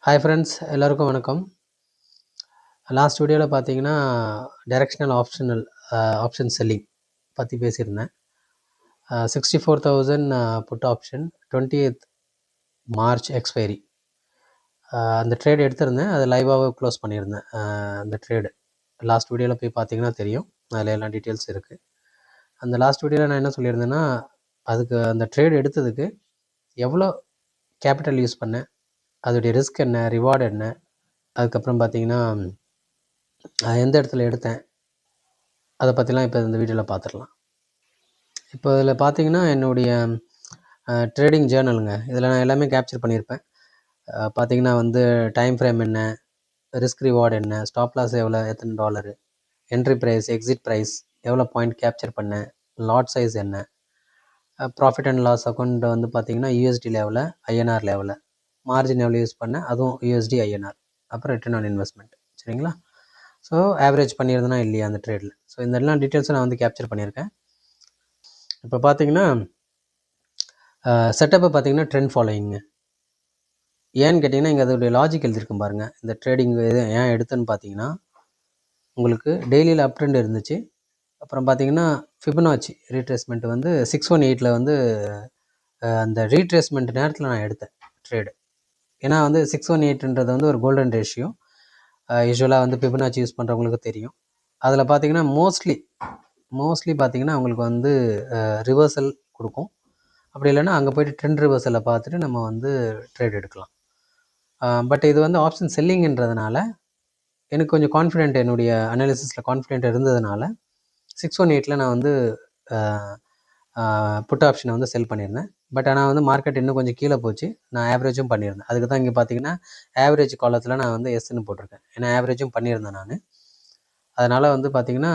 Hi friends, எல்லோருக்கும் வணக்கம். Last வீடியோவில் பார்த்தீங்கன்னா டைரெக்ஷனல் ஆப்ஷன் செல்லிங் பற்றி பேசியிருந்தேன். 64,000 put option 20th March expiry. அந்த ட்ரேட் எடுத்திருந்தேன், அது லைவாகவே க்ளோஸ் பண்ணியிருந்தேன். அந்த ட்ரேடு லாஸ்ட் வீடியோவில் போய் பார்த்தீங்கன்னா தெரியும், அதில் எல்லாம் டீட்டெயில்ஸ் இருக்குது. அந்த லாஸ்ட் வீடியோவில் நான் என்ன சொல்லியிருந்தேன்னா, அதுக்கு அந்த ட்ரேடு எடுத்ததுக்கு எவ்வளோ கேபிட்டல் யூஸ் பண்ணேன், அதோடைய ரிஸ்க் என்ன, ரிவார்டு என்ன, அதுக்கப்புறம் பார்த்தீங்கன்னா எந்த இடத்துல எடுத்தேன், அதை பற்றிலாம் இப்போ இந்த வீடியோவில் பார்த்துடலாம். இப்போ இதில் பார்த்தீங்கன்னா என்னுடைய ட்ரேடிங் ஜேர்னலுங்க, இதில் நான் எல்லாமே கேப்சர் பண்ணியிருப்பேன். பார்த்தீங்கன்னா டைம் ஃப்ரேம் என்ன, ரிஸ்க் ரிவார்டு என்ன, ஸ்டாப் லாஸ் எவ்வளோ, எத்தனை dollar, entry price, exit price, எவ்வளோ பாயிண்ட் கேப்சர் பண்ணேன், லாட் சைஸ் என்ன, ப்ராஃபிட் அண்ட் லாஸ் அக்கௌண்ட் பார்த்தீங்கன்னா யூஎஸ்டி லெவலில், ஐஎன்ஆர் லெவலில், மார்ஜின் எவ்வளோ யூஸ் பண்ணேன், அதுவும் யூஎஸ்டி ஐஎன்ஆர், அப்புறம் ரிட்டர்ன் ஆன் இன்வெஸ்ட்மெண்ட். சரிங்களா? ஸோ ஆவரேஜ் பண்ணியிருந்தேனா இல்லையா அந்த ட்ரேடில். ஸோ இந்த எல்லாம் டீட்டெயில்ஸும் நான் கேப்சர் பண்ணியிருக்கேன். இப்போ பார்த்தீங்கன்னா செட்டப்பை பார்த்தீங்கன்னா ட்ரெண்ட் ஃபாலோயிங்க. ஏன்னு கேட்டிங்கன்னா இங்கே அதோடைய லாஜிக் எழுதியிருக்கும் பாருங்கள். இந்த ட்ரேடிங் ஏன் எடுத்தேன்னு பார்த்தீங்கன்னா, உங்களுக்கு டெய்லியில் அப் ட்ரெண்ட் இருந்துச்சு. அப்புறம் பார்த்தீங்கன்னா ஃபிபனாச்சி ரீட்ரேஸ்மெண்ட் 618 அந்த ரீட்ரேஸ்மெண்ட் நேரத்தில் நான் எடுத்தேன் ட்ரேடு. ஏன்னா 618 ஒரு கோல்டன் ரேஷியோ. யூஸ்வலாக ஃபிபனாச்சி யூஸ் பண்ணுறவங்களுக்கு தெரியும். அதில் பார்த்தீங்கன்னா மோஸ்ட்லி பார்த்தீங்கன்னா உங்களுக்கு ரிவர்சல் கொடுக்கும். அப்படி இல்லைன்னா அங்கே போய்ட்டு ட்ரெண்ட் ரிவர்சலில் பார்த்துட்டு நம்ம ட்ரேட் எடுக்கலாம். பட் இது ஆப்ஷன் செல்லிங்கிறதுனால எனக்கு கொஞ்சம் கான்ஃபிடென்ட், என்னுடைய அனாலிசிஸில் கான்ஃபிடென்ட் இருந்ததுனால 618 நான் புட் ஆப்ஷனை செல் பண்ணியிருந்தேன். பட் ஆனால் மார்க்கெட் இன்னும் கொஞ்சம் கீழே போச்சு, நான் ஆவரேஜும் பண்ணியிருந்தேன். அதுக்கு தான் இங்கே பார்த்தீங்கன்னா ஆவரேஜ் காலத்தில் நான் எஸ்ன்னு போட்டிருக்கேன். ஏன்னா ஆவரேஜும் பண்ணியிருந்தேன் நான். அதனால் பார்த்தீங்கன்னா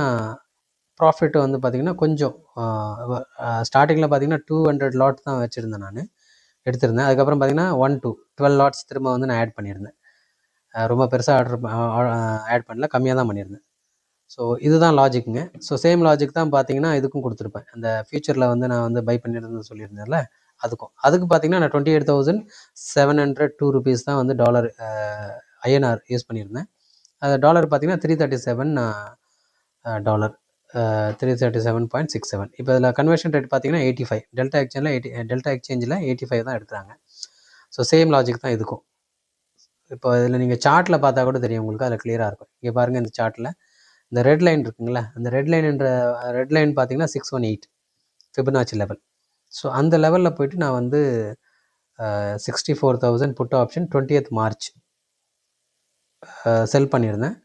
ப்ராஃபிட் பார்த்தீங்கன்னா கொஞ்சம் ஸ்டார்டிங்கில் பார்த்தீங்கன்னா 200 லாட் தான் வச்சுருந்தேன், நான் எடுத்திருந்தேன். அதுக்கப்புறம் பார்த்தீங்கன்னா 1 to 12 லாட்ஸ் திரும்ப நான் ஆட் பண்ணியிருந்தேன். ரொம்ப பெருசாக ஆட் பண்ணல, கம்மியாக தான் பண்ணியிருந்தேன். ஸோ இதுதான் லாஜிக்குங்க. ஸோ சேம் லாஜிக் தான் பார்த்தீங்கன்னா இதுக்கும் கொடுத்துருப்பேன். அந்த ஃபியூச்சரில் நான் பை பண்ணியிருந்தேன்னு சொல்லியிருந்தேன்ல, அதுக்கு பார்த்தீங்கன்னா நான் 28,702 ருபீஸ் தான் டாலர் ஐஎன்ஆர் யூஸ் பண்ணியிருந்தேன். அது டாலர் பார்த்தீங்கன்னா $337 $337.67. இப்போ இதில் கன்வர்ஷன் ரேட் பார்த்தீங்கன்னா 85. டெல்டா எக்ஸ்சேஞ்சில் 85 தான் எடுத்துகிறாங்க. ஸோ சேம் லாஜிக் தான் இதுக்கும். இப்போ இதில் நீங்கள் சார்ட்டில் பார்த்தா கூட தெரியும் உங்களுக்கு, அதில் கிளியராக இருக்கும். இங்கே பாருங்கள், இந்த சார்ட்டில் இந்த ரெட் லைன் இருக்குங்களா, அந்த ரெட் லைன் பார்த்தீங்கன்னா 618 ஃபிபனாச்சி லெவல். ஸோ அந்த லெவலில் போய்ட்டு நான் 64,000 புட் ஆப்ஷன் 20th மார்ச் செல் பண்ணியிருந்தேன்.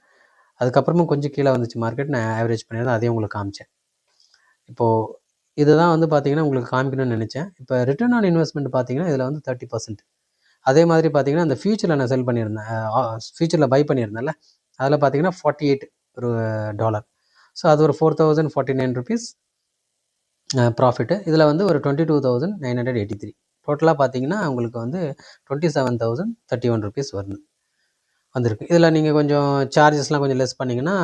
அதுக்கப்புறமும் கொஞ்சம் கீழே வந்துச்சு மார்க்கெட், நான் ஆவரேஜ் பண்ணியிருந்தேன், அதையும் உங்களுக்கு காமிச்சேன். இப்போது இதுதான் பார்த்தீங்கன்னா உங்களுக்கு காமிக்கணும்னு நினச்சேன். இப்போ ரிட்டர்ன் ஆன் இன்வெஸ்ட்மெண்ட் பார்த்தீங்கன்னா இதில் 30%. அதே மாதிரி பார்த்தீங்கன்னா இந்த ஃபியூச்சரில் நான் செல் பண்ணியிருந்தேன், ஃபியூச்சரில் பை பண்ணியிருந்தேன்ல, அதில் பார்த்தீங்கன்னா $48. ஸோ அது ஒரு 4,049 ருபீஸ் ப்ராஃபிட்டு. இதில் ஒரு 22,983. டோட்டலாக பார்த்தீங்கன்னா உங்களுக்கு 27,031 ருபீஸ் வந்திருக்கு. இதில் நீங்கள் கொஞ்சம் சார்ஜஸ்லாம் கொஞ்சம் லெஸ் பண்ணிங்கன்னா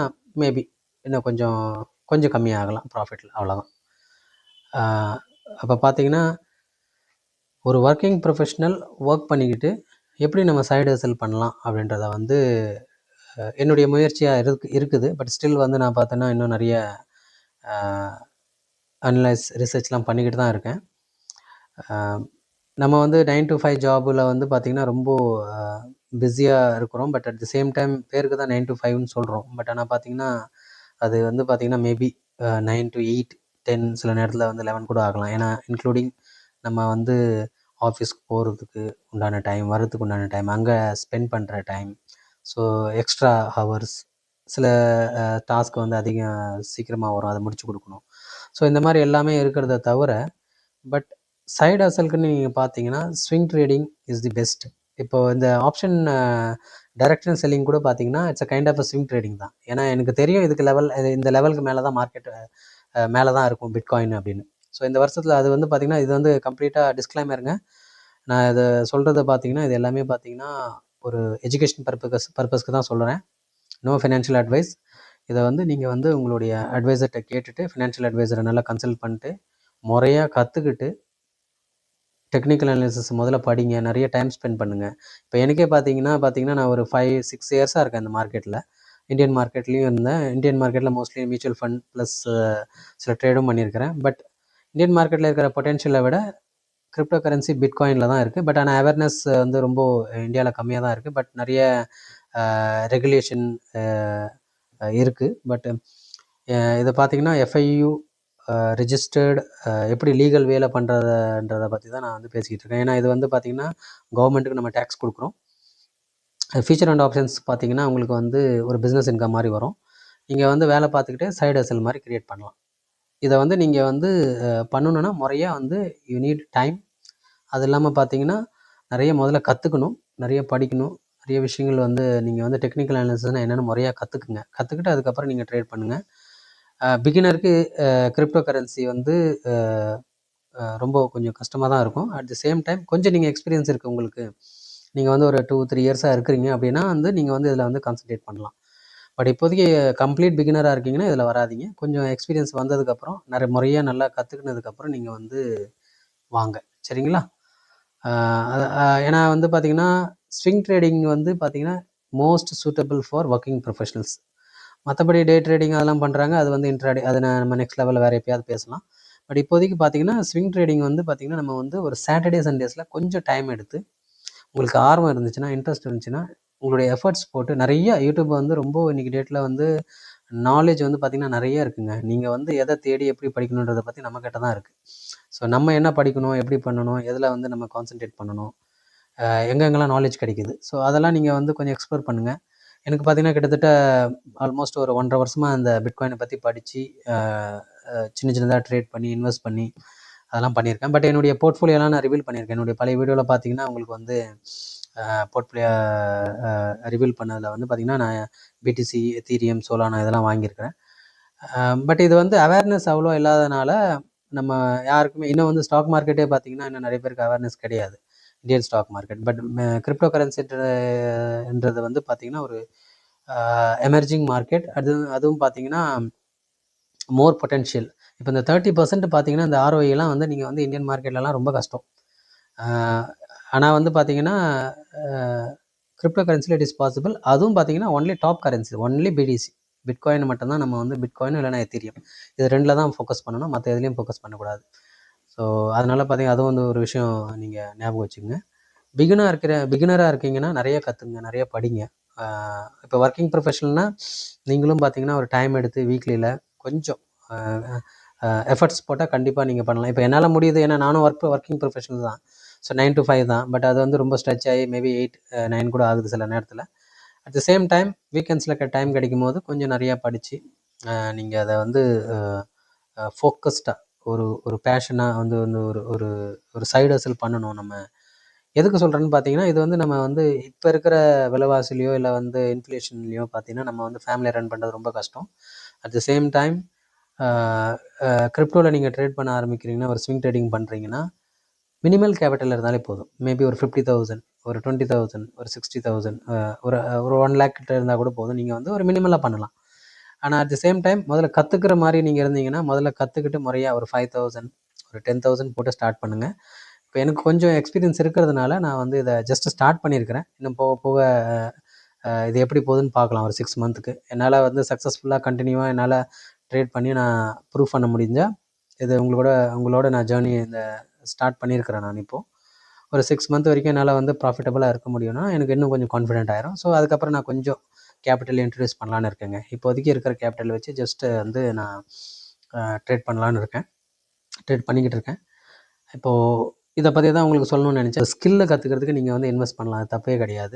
மேபி இன்னும் கொஞ்சம் கம்மியாகலாம் ப்ராஃபிட்டில், அவ்வளோதான். அப்போ பார்த்தீங்கன்னா ஒரு ஒர்க்கிங் ப்ரொஃபஷ்னல் ஒர்க் பண்ணிக்கிட்டு எப்படி நம்ம சைடு ஹசல் பண்ணலாம் அப்படின்றத என்னுடைய முயற்சியாக இருக்குது. பட் ஸ்டில் நான் பார்த்தேன்னா இன்னும் நிறைய ரிசர்ச்லாம் பண்ணிக்கிட்டு தான் இருக்கேன். நம்ம 9 to 5 ஜாபில் பார்த்திங்கன்னா ரொம்ப பிஸியாக இருக்கிறோம். But at the same time பேருக்கு தான் 9 to 5ன்னு சொல்கிறோம். பட் ஆனால் பார்த்திங்கன்னா அது பார்த்திங்கன்னா மேபி 9 to 8, 10, சில நேரத்தில் 11 கூட ஆகலாம். ஏன்னா இன்க்ளூடிங் நம்ம ஆஃபீஸ்க்கு போகிறதுக்கு உண்டான டைம், வர்றதுக்கு உண்டான டைம், அங்கே ஸ்பெண்ட் பண்ணுற டைம், ஸோ எக்ஸ்ட்ரா ஹவர்ஸ், சில டாஸ்க் அதிகம் சீக்கிரமாக வரும், அதை முடிச்சு கொடுக்கணும். ஸோ இந்த மாதிரி எல்லாமே இருக்கிறத தவிர, பட் சைடு ஹசலுக்குன்னு நீங்கள் பார்த்தீங்கன்னா swing trading is the best. இப்போது இந்த ஆப்ஷன் டைரக்ஷன் செல்லிங் கூட பார்த்தீங்கன்னா it's a kind of a swing trading தான். ஏன்னா எனக்கு தெரியும் இந்த லெவலுக்கு மேலே தான் மார்க்கெட் மேலே தான் இருக்கும் பிட்காயின் அப்படின்னு. ஸோ இந்த வருஷத்தில் அது பார்த்திங்கன்னா இது கம்ப்ளீட்டாக டிஸ்க்ளைமருங்க. நான் இதை சொல்கிறத பார்த்தீங்கன்னா இது எல்லாமே பார்த்தீங்கன்னா ஒரு எஜுகேஷன் பர்பஸ்க்கு தான் சொல்கிறேன். No financial advice. இதை நீங்கள் உங்களுடைய அட்வைசர்கிட்ட கேட்டுட்டு, ஃபினான்ஷியல் அட்வைசரை நல்லா கன்சல்ட் பண்ணிட்டு முறையாக கற்றுக்கிட்டு டெக்னிக்கல் அனாலிசிஸ் முதல்ல படிங்க, நிறைய டைம் ஸ்பெண்ட் பண்ணுங்கள். இப்போ எனக்கே பார்த்தீங்கன்னா நான் ஒரு 5-6 இயர்ஸாக இருக்கேன் இந்த மார்க்கெட்டில். இந்தியன் மார்க்கெட்லேயும் இருந்தேன். இந்தியன் மார்க்கெட்டில் மோஸ்ட்லி மியூச்சுவல் ஃபண்ட் ப்ளஸ் சில ட்ரேடும் பண்ணியிருக்கிறேன். பட் இந்தியன் மார்க்கெட்டில் இருக்கிற பொட்டென்ஷியலை விட கிரிப்டோ கரன்சி பிட்காயினில் தான் இருக்குது. பட் ஆனால் அவேர்னஸ் வந்து ரொம்ப இந்தியாவில் கம்மியாக தான் இருக்குது. பட் நிறைய ரெகுலேஷன் இருக்குது. பட் இதை பார்த்தீங்கன்னா FIU ரிஜிஸ்டர்டு எப்படி லீகல் வேலை பண்ணுறதுன்றதை பற்றி தான் நான் வந்து பேசிக்கிட்டு இருக்கேன். ஏன்னா இது வந்து பார்த்திங்கன்னா கவர்மெண்ட்டுக்கு நம்ம டேக்ஸ் கொடுக்குறோம். ஃபியூச்சர் அண்ட் ஆப்ஷன்ஸ் பார்த்திங்கன்னா உங்களுக்கு வந்து ஒரு பிஸ்னஸ் இன்கம் மாதிரி வரும். நீங்கள் வந்து வேலை பார்த்துக்கிட்டே சைடு ஹசல் மாதிரி க்ரியேட் பண்ணலாம். இதை வந்து நீங்கள் வந்து பண்ணணுன்னா முறையாக வந்து யூ நீட் டைம். அது இல்லாமல் பார்த்தீங்கன்னா நிறைய முதல்ல கற்றுக்கணும், நிறைய படிக்கணும், நிறைய விஷயங்கள் வந்து நீங்கள் வந்து டெக்னிக்கல் அனாலிசிஸ்னால் என்னென்னு முறையாக கற்றுக்கிட்டு அதுக்கப்புறம் நீங்கள் ட்ரேட் பண்ணுங்கள். பிகினருக்கு கிரிப்டோ கரன்சி வந்து ரொம்ப கொஞ்சம் கஷ்டமாக தான் இருக்கும். அட் தி சேம் டைம் கொஞ்சம் நீங்கள் எக்ஸ்பீரியன்ஸ் இருக்குது உங்களுக்கு, நீங்கள் வந்து ஒரு 2-3 இயர்ஸாக இருக்கிறீங்க அப்படின்னா வந்து நீங்கள் வந்து இதில் வந்து கான்சன்ட்ரேட் பண்ணலாம். பட் இப்போதைக்கு கம்ப்ளீட் பிகினராக இருக்கீங்கன்னா இதில் வராதிங்க. கொஞ்சம் எக்ஸ்பீரியன்ஸ் வந்ததுக்கப்புறம் நிறைய முறையாக நல்லா கற்றுக்கினதுக்கப்புறம் நீங்கள் வந்து வாங்க, சரிங்களா? ஏன்னா வந்து பார்த்திங்கன்னா ஸ்விங் ட்ரேடிங் வந்து பார்த்திங்கன்னா most suitable for working professionals. மற்றபடி டே ட்ரேடிங் அதெல்லாம் பண்ணுறாங்க, அது வந்து இன்ட்ராடே, அதை நம்ம நெக்ஸ்ட் லெவலில் வேறு எப்பயாவது பேசலாம். பட் இப்போதைக்கு பார்த்திங்கன்னா ஸ்விங் ட்ரேடிங் வந்து பார்த்திங்கன்னா நம்ம வந்து ஒரு சாட்டர்டே சண்டேஸில் கொஞ்சம் டைம் எடுத்து உங்களுக்கு ஆர்வம் இருந்துச்சுன்னா, இன்ட்ரெஸ்ட் இருந்துச்சுன்னா, உங்களுடைய எஃபர்ட்ஸ் போட்டு நிறைய யூடியூப் வந்து ரொம்ப இன்றைக்கி டேட்டில் வந்து நாலேஜ் வந்து பார்த்திங்கன்னா நிறைய இருக்குங்க. நீங்கள் வந்து எதை தேடி எப்படி படிக்கணுன்றதை பற்றி நம்மக்கிட்ட தான் இருக்குது. ஸோ நம்ம என்ன படிக்கணும், எப்படி பண்ணணும், எதில் வந்து நம்ம கான்சன்ட்ரேட் பண்ணணும், எங்கெங்கெல்லாம் நாலேஜ் கிடைக்குது, ஸோ அதெல்லாம் நீங்கள் வந்து கொஞ்சம் எக்ஸ்ப்ளோர் பண்ணுங்கள். எனக்கு பார்த்திங்கன்னா கிட்டத்தட்ட ஆல்மோஸ்ட் ஒரு 1.5 வருஷமாக அந்த பிட்காயினை பற்றி படித்து சின்ன சின்னதாக ட்ரேட் பண்ணி இன்வெஸ்ட் பண்ணி அதெல்லாம் பண்ணியிருக்கேன். பட் என்னுடைய போர்ட்ஃபோலியோலாம் நான் ரிவீல் பண்ணியிருக்கேன். என்னுடைய பழைய வீடியோவில் பார்த்தீங்கன்னா உங்களுக்கு வந்து போர்ட்ஃபோலியோ ரிவீல் பண்ணதில் வந்து பார்த்திங்கன்னா நான் BTC, எத்தீரியம், சோலானா இதெல்லாம் வாங்கியிருக்கிறேன். பட் இது வந்து அவேர்னஸ் அவ்வளோ இல்லாதனால நம்ம யாருக்குமே இன்னும் வந்து ஸ்டாக் மார்க்கெட்டே பார்த்திங்கன்னா இன்னும் நிறைய பேருக்கு அவேர்னஸ் கிடையாது, Indian stock market. But crypto கரன்சின்றது வந்து பார்த்திங்கன்னா ஒரு எமர்ஜிங் மார்க்கெட். அதுவும் பார்த்திங்கன்னா மோர் பொட்டென்ஷியல். இப்போ இந்த 30% பார்த்தீங்கன்னா இந்த ROI வந்து நீங்கள் வந்து இந்தியன் மார்க்கெட்லலாம் ரொம்ப கஷ்டம். ஆனால் வந்து பார்த்தீங்கன்னா கிரிப்டோ கரன்சியில் இட் இஸ் பாசிபிள். அதுவும் பார்த்தீங்கன்னா only top currency, only BTC, bitcoin மட்டும்தான் நம்ம வந்து பிட்காயின் இல்லைனா எத்தீரியம், இது ரெண்டில் தான் ஃபோக்கஸ் பண்ணணும், மற்ற எதுலேயும் ஃபோக்கஸ் பண்ணக்கூடாது. ஸோ அதனால் பார்த்தீங்கன்னா அதுவும் வந்து ஒரு விஷயம் நீங்கள் ஞாபகம் வச்சுக்கோங்க. பிகினராக இருக்கீங்கன்னா நிறைய கற்றுங்க, நிறைய படிங்க. இப்போ ஒர்க்கிங் ப்ரொஃபஷனல்னால் நீங்களும் பார்த்தீங்கன்னா ஒரு டைம் எடுத்து வீக்லியில் கொஞ்சம் எஃபர்ட்ஸ் போட்டால் கண்டிப்பாக நீங்கள் பண்ணலாம். இப்போ என்னால் முடியுது, ஏன்னா நானும் ஒர்க்கிங் ப்ரொஃபஷனல் தான். ஸோ 9 to 5 தான். பட் அது வந்து ரொம்ப ஸ்ட்ரெச் ஆகி மேபி 8-9 கூட ஆகுது சில நேரத்தில். அட் த சேம் டைம் வீக்கெண்ட்ஸில் டைம் கிடைக்கும் போது கொஞ்சம் நிறையா படித்து நீங்கள் அதை வந்து ஃபோக்கஸ்டாக ஒரு பேஷனாக வந்து ஒரு ஒரு ஒரு சைடு ஹசல் பண்ணணும். நம்ம எதுக்கு சொல்கிறேன்னு பார்த்தீங்கன்னா இது வந்து நம்ம வந்து இப்போ இருக்கிற விலைவாசிலையோ இல்லை வந்து இன்ஃப்ளேஷன்லையோ பார்த்தீங்கன்னா நம்ம வந்து ஃபேமிலியை ரன் பண்ணுறது ரொம்ப கஷ்டம். அட் த சேம் டைம் கிரிப்டோவில் நீங்கள் ட்ரேட் பண்ண ஆரம்பிக்கிறீங்கன்னா, ஒரு ஸ்விங் ட்ரேடிங் பண்ணுறீங்கன்னா மினிமல் கேபிட்டல் இருந்தாலே போதும். மேபி ஒரு 50,000, ஒரு 20,000, ஒரு 60,000, ஒரு 1 lakh கிட்ட இருந்தால் கூட போதும். நீங்கள் வந்து ஒரு மினிமலாக பண்ணலாம். ஆனால் அட் தி சேம் டைம் முதல்ல கற்றுக்கிற மாதிரி நீங்கள் இருந்தீங்கன்னா முதல்ல கற்றுக்கிட்டு முறையாக ஒரு 5,000, ஒரு 10,000 போட்டு ஸ்டார்ட் பண்ணுங்கள். இப்போ எனக்கு கொஞ்சம் எக்ஸ்பீரியன்ஸ் இருக்கிறதுனால நான் வந்து இதை ஜஸ்ட்டு ஸ்டார்ட் பண்ணியிருக்கிறேன். இன்னும் போக போக இது எப்படி போகுதுன்னு பார்க்கலாம். ஒரு 6 மந்த்துக்கு என்னால் வந்து சக்ஸஸ்ஃபுல்லாக கண்டினியூவாக என்னால் ட்ரேட் பண்ணி நான் ப்ரூவ் பண்ண முடிஞ்சால் இது உங்களோட நான் ஜேர்னி இந்த ஸ்டார்ட் பண்ணியிருக்கிறேன். நான் இப்போது ஒரு 6 மந்த் வரைக்கும் என்னால் வந்து ப்ராஃபிட்டபுளாக இருக்க முடியும்னா எனக்கு இன்னும் கொஞ்சம் கான்ஃபிடென்ட் ஆயிரும். ஸோ அதுக்கப்புறம் நான் கொஞ்சம் கேபிட்டல் இன்ட்ரடியூஸ் பண்ணலான்னு இருக்கேங்க. இப்போதைக்கு இருக்கிற கேபிட்டல் வச்சு ஜஸ்ட்டு வந்து நான் ட்ரேட் பண்ணலான்னு இருக்கேன், ட்ரேட் பண்ணிக்கிட்டு இருக்கேன். இப்போது இதை பற்றி தான் உங்களுக்கு சொல்லணும்னு நினச்சேன். ஸ்கில்லை கற்றுக்கிறதுக்கு நீங்கள் வந்து இன்வெஸ்ட் பண்ணலாம், அது தப்பே கிடையாது.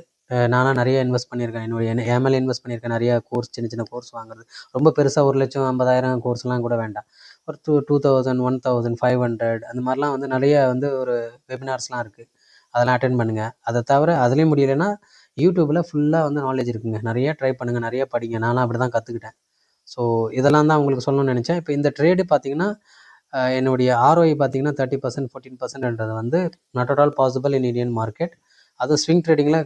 நானாக நிறைய இன்வெஸ்ட் பண்ணியிருக்கேன், என் மேலே இன்வெஸ்ட் பண்ணியிருக்கேன். நிறையா கோர்ஸ், சின்ன சின்ன கோர்ஸ் வாங்குறது ரொம்ப பெருசாக 1,50,000 கோர்ஸ்லாம் கூட வேண்டாம். ஒரு 2,000, 1,500 அந்த மாதிரிலாம் வந்து நிறைய வந்து ஒரு வெபினார்ஸ்லாம் இருக்குது, அதெல்லாம் அட்டென்ட் பண்ணுங்கள். அதை தவிர அதுலேயும் முடியலைன்னா யூடியூப்பில் ஃபுல்லாக வந்து நாலேஜ் இருக்குங்க. நிறையா ட்ரை பண்ணுங்கள், நிறையா படிங்க. நானும் அப்படி தான் கற்றுக்கிட்டேன். ஸோ இதெல்லாம் தான் உங்களுக்கு சொல்லணும்னு நினச்சேன். இப்போ இந்த ட்ரேடு பார்த்திங்கன்னா என்னுடைய ROI பார்த்திங்கன்னா 30%, 14%ன்றது வந்து not at all possible in Indian market. அதுவும் ஸ்விங் ட்ரேடிங்கில்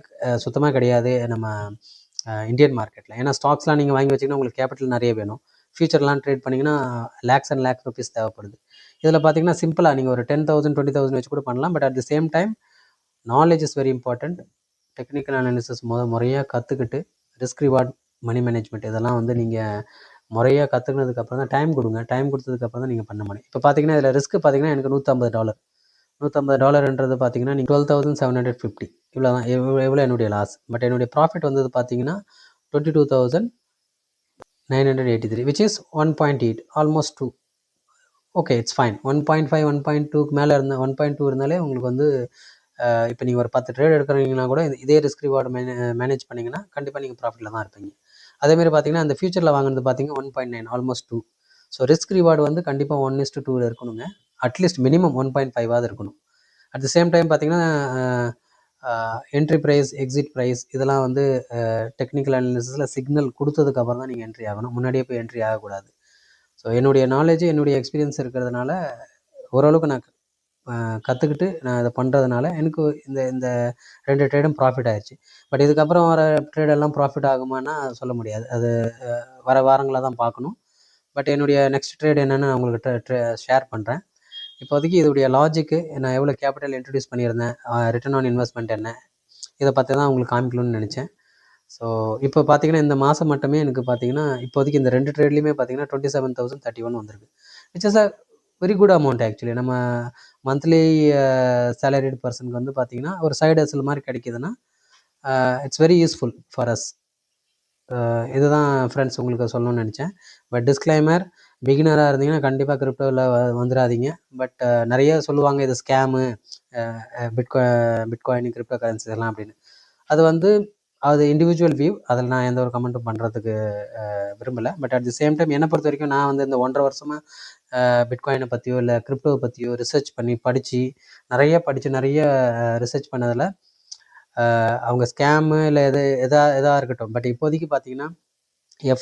சுத்தமாக கிடையாது நம்ம இந்தியன் மார்க்கெட்டில். ஏன்னா ஸ்டாக்ஸ்லாம் நீங்கள் வாங்கி வச்சிங்கன்னா உங்களுக்கு கேபிட்டல் நிறைய வேணும். ஃபியூச்சர்லாம் ட்ரேட் பண்ணிங்கன்னா லேக்ஸ் அண்ட் லேக்ஸ் ருபீஸ் தேவைப்படுது. இதில் பார்த்தீங்கன்னா சிம்பிளாக நீங்கள் ஒரு 10,000 20,000 வச்சு கூட பண்ணலாம். But at the same time knowledge is very important. Technical analysis முறையாக கற்றுக்கிட்டு ரிஸ்க் ரிவார்ட் மணி மேனேஜ்மெண்ட் இதெல்லாம் வந்து நீங்கள் முறையாக கற்றுக்கினதுக்கப்புறம் தான் டைம் கொடுங்க. டைம் கொடுத்ததுக்கப்புறம் தான் நீங்கள் பண்ண முடியும். இப்போ பார்த்தீங்கன்னா இதில் ரிஸ்க் பார்த்தீங்கன்னா எனக்கு $150 பார்த்தீங்கன்னா நீங்கள் 12,750 இவ்வளோ தான். எவ்வளோ என்னுடைய லாஸ். பட் என்னுடைய ப்ராஃபிட் வந்தது பார்த்தீங்கன்னா 22,983 which is 1.8 almost 2. Okay, it's fine. 1.5 1.2க்கு மேலே 1.2 இருந்தாலே உங்களுக்கு வந்து இப்போ நீங்கள் ஒரு 10 ட்ரேட் எடுக்கிறீங்கன்னா கூட இதே ரிஸ்க் ரிவார்டு மேனேஜ் பண்ணிங்கன்னா கண்டிப்பாக நீங்கள் ப்ராஃபிட்டில் தான் இருப்பீங்க. அதேமாதிரி பார்த்தீங்கன்னா அந்த ஃபியூச்சரில் வாங்கினது பார்த்தீங்கன்னா 1.9 ஆல்மோஸ்ட் 2. ஸோ ரிஸ்க் ரிவார்டு வந்து கண்டிப்பாக 1:2 இருக்கணுங்க. அட்லீஸ்ட் மினிமம் 1.5 இருக்கணும். அட் தி சேம் டைம் பார்த்தீங்கன்னா என்ட்ரி ப்ரைஸ், எக்ஸிட் ப்ரைஸ் இதெல்லாம் வந்து டெக்னிக்கல் அனாலிசிஸில் சிக்னல் கொடுத்ததுக்கப்புறம் தான் நீங்கள் என்ட்ரி ஆகணும். முன்னாடியே போய் என்ட்ரி ஆகக்கூடாது. ஸோ என்னுடைய நாலேஜ், என்னுடைய எக்ஸ்பீரியன்ஸ் இருக்கிறதுனால ஓரளவுக்கு நான் கற்றுக்கிட்டு நான் இதை பண்ணுறதுனால எனக்கு இந்த 2 ட்ரேடும் ப்ராஃபிட் ஆயிடுச்சு. பட் இதுக்கப்புறம் வர ட்ரேடெல்லாம் ப்ராஃபிட் ஆகுமானா சொல்ல முடியாது. அது வர வாரங்களில் தான் பார்க்கணும். பட் என்னுடைய நெக்ஸ்ட் ட்ரேட் என்னென்னு நான் உங்களுக்கு ஷேர் பண்ணுறேன். இப்போதைக்கு இதோடைய லாஜிக்கு நான் எவ்வளோ கேபிட்டல் இன்ட்ரடியூஸ் பண்ணியிருந்தேன், ரிட்டர்ன் ஆன் இன்வெஸ்ட்மெண்ட் என்ன, இதை பற்றி தான் உங்களுக்கு காமிக்கணும்னு நினச்சேன். ஸோ இப்போ பார்த்தீங்கன்னா இந்த மாதம் மட்டுமே எனக்கு பார்த்தீங்கன்னா இப்போதைக்கு இந்த 2 ட்ரேட்லேயுமே பார்த்தீங்கன்னா 27,031 வந்திருக்கு. Which is a very good amount actually. நம்ம மந்த்லி சேலரிடு பர்சனுக்கு வந்து பார்த்தீங்கன்னா ஒரு சைடு ஹசல் மாதிரி கிடைக்கிதுன்னா it's very useful for us. இதுதான் ஃப்ரெண்ட்ஸ் உங்களுக்கு சொல்லணும்னு நினச்சேன். பட் டிஸ்க்ளைமர், பிகினராக இருந்தீங்கன்னா கண்டிப்பாக கிரிப்டோவில் வந்துடாதீங்க. பட் நிறைய சொல்லுவாங்க இது ஸ்கேமு, பிட்காயின், கிரிப்டோ கரன்சி இதெல்லாம் அப்படின்னு. அது வந்து அது இண்டிவிஜுவல் வியூ. அதில் நான் எந்த ஒரு கமெண்ட்டும் பண்ணுறதுக்கு விரும்பலை. But at the same time என்னை பொறுத்த வரைக்கும் நான் வந்து இந்த 1.5 வருஷமாக பிட்காயினை பற்றியோ இல்லை கிரிப்டோவை பற்றியோ ரிசர்ச் பண்ணி படித்து நிறைய ரிசர்ச் பண்ணதில் அவங்க ஸ்கேமு இல்லை எதாக இருக்கட்டும். பட் இப்போதைக்கு பார்த்தீங்கன்னா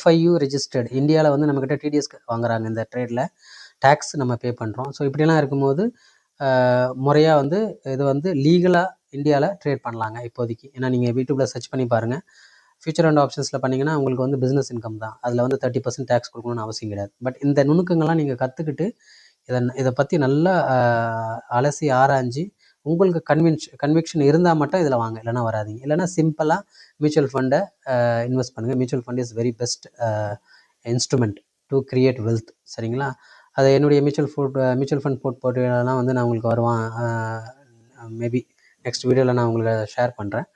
FIU ரெஜிஸ்டர்டு இந்தியாவில் வந்து நம்மக்கிட்ட TDS வாங்குறாங்க. இந்த ட்ரேடில் டேக்ஸ் நம்ம பே பண்ணுறோம். ஸோ இப்படிலாம் இருக்கும்போது முறையாக வந்து இது வந்து லீகலாக இந்தியாவில் ட்ரேட் பண்ணலாங்க இப்போதைக்கு. ஏன்னா நீங்கள் யூடியூப்பில் சர்ச் பண்ணி பாருங்கள். ஃபியூச்சர் அண்ட் ஆப்ஷன்ஸில் பண்ணிங்கன்னா உங்களுக்கு வந்து பிஸ்னஸ் இன்கம் தான். அதில் வந்து 30% டேக்ஸ் கொடுக்கணும்னு அவசியம் கிடையாது. பட் இந்த நுணுக்கங்கள்லாம் நீங்கள் கற்றுக்கிட்டு இதை பற்றி நல்லா அலசி ஆராய்ஞ்சு உங்களுக்கு கன்விக்ஷன் இருந்தால் மட்டும் இதில் வாங்க, இல்லைனா வராதிங்க. இல்லைனா சிம்பிளாக மியூச்சுவல் ஃபண்டை இன்வெஸ்ட் பண்ணுங்கள். Mutual fund is very best instrument to create wealth. சரிங்களா? அது என்னுடைய மியூச்சுவல் ஃபண்ட் போர்ட்ஃபோலியோலாம் வந்து நான் உங்களுக்கு மேபி நெக்ஸ்ட் வீடியோவில் நான் உங்களுக்கு ஷேர் பண்ணுறேன்.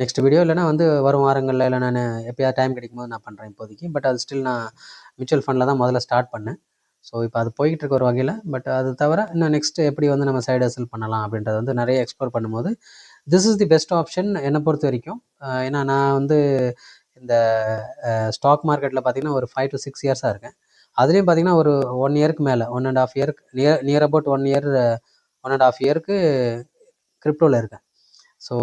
நெக்ஸ்ட் வீடியோ இல்லைனா வந்து வரும் வாரங்களில், இல்லை நான் எப்போயாவது டைம் கிடைக்கும்போது நான் பண்ணுறேன் இப்போதைக்கு. பட் அது ஸ்டில் நான் மியூச்சுவல் ஃபண்டில் தான் முதல்ல ஸ்டார்ட் பண்ணேன். ஸோ இப்போ அது போய்கிட்டு இருக்க ஒரு வகையில். பட் அது தவிர இன்னும் நெக்ஸ்ட்டு எப்படி வந்து நம்ம சைடு ஹசல் பண்ணலாம் அப்படின்றத வந்து நிறைய எக்ஸ்ப்ளோர் பண்ணும்போது this is the best option என்னை பொறுத்த வரைக்கும். ஏன்னா நான் வந்து இந்த ஸ்டாக் மார்க்கெட்டில் பார்த்திங்கன்னா ஒரு 5 to 6 இயர்ஸாக இருக்கேன். அதுலேயும் பார்த்திங்கன்னா ஒரு 1 இயருக்கு மேலே 1.5 இயருக்கு நியர் அபவுட் 1.5 இயருக்கு கிரிப்டோவில் இருக்கேன். ஸோ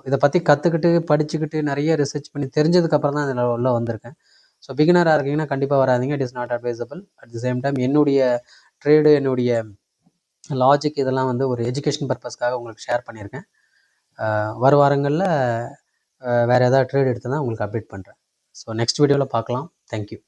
இதை பற்றி கற்றுக்கிட்டு படிச்சுக்கிட்டு நிறைய ரிசர்ச் பண்ணி தெரிஞ்சதுக்கப்புறம் தான் இதில் உள்ள வந்திருக்கேன். ஸோ பிகினராக இருக்கீங்கன்னா கண்டிப்பாக வராதிங்க. It is not advisable. At the same time என்னுடைய ட்ரேடு, என்னுடைய லாஜிக் இதெல்லாம் வந்து ஒரு எஜுகேஷன் பர்பஸ்க்காக உங்களுக்கு ஷேர் பண்ணியிருக்கேன். வரும் வாரங்களில் வேறு ஏதாவது ட்ரேட் எடுத்து தான் உங்களுக்கு அப்டேட் பண்ணுறேன். ஸோ நெக்ஸ்ட் வீடியோவில் பார்க்கலாம். தேங்க்யூ.